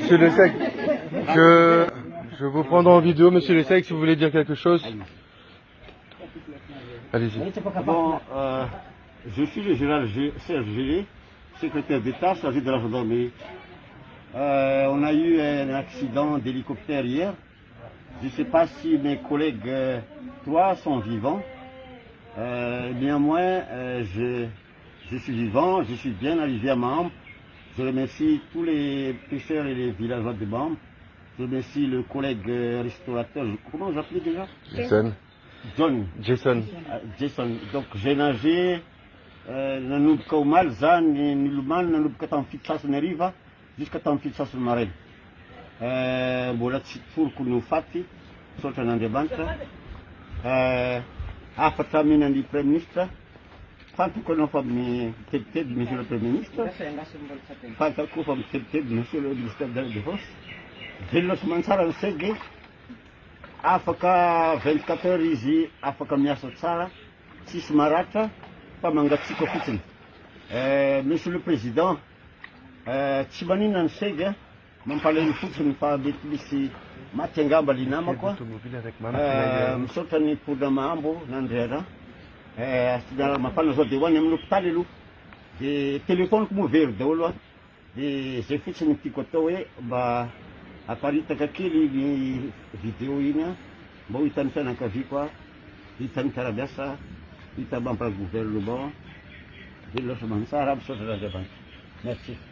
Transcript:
Monsieur Le Sec, je vous prends en vidéo, Monsieur Le Sec, si vous voulez dire quelque chose. Allez-y. Bon, je suis le général Serge Gillet, secrétaire d'État chargé de la gendarmerie. On a eu un accident d'hélicoptère hier. Je ne sais pas si mes collègues, toi, sont vivants. Néanmoins, je suis vivant, je suis bien arrivé à Maham. Je remercie tous les pêcheurs et les villageois de Maham. Je remercie le collègue restaurateur, comment vous appelez déjà? Jason. Donc j'ai nagé, nanubuka omaly zany nilomano nanubuka tamin'ny fitosasana hariva jusqu'à tamin'ny fitosasana maraina. Mbola tsy toroko ny faty, misaotra an'Andriamanitra. Afatra mihinan'ny Premier ministre, fantako anao fa mitebiteby monsieur le Premier ministre, fantako fa mitebiteby monsieur le ministère de la Défense. Velona sy mantsara ny sege, afaka 24 heures izy afaka miasa tsara, tsisy maratra, fa mangatsiaka fotsiny. Monsieur le Président, tsy maninona ny sege, mampalahelo fotsiny fa mety misy maty angamba li namako. Misaotra ny mpona Mahambo nandrera. Mafana zao dia hoany amin'ny hôpitaly aloha. Dia telefoniko moa very daholo. Dia zay fotsiny tiako atao hoe mba aparitaka kely ny vidéo iny, mba ho hitan'ny fianakaviako, hitan'ny tarabiasa, hita membre du gouvernement. Velona sy mantsara, misaotra an'Andriamanitra. Merci.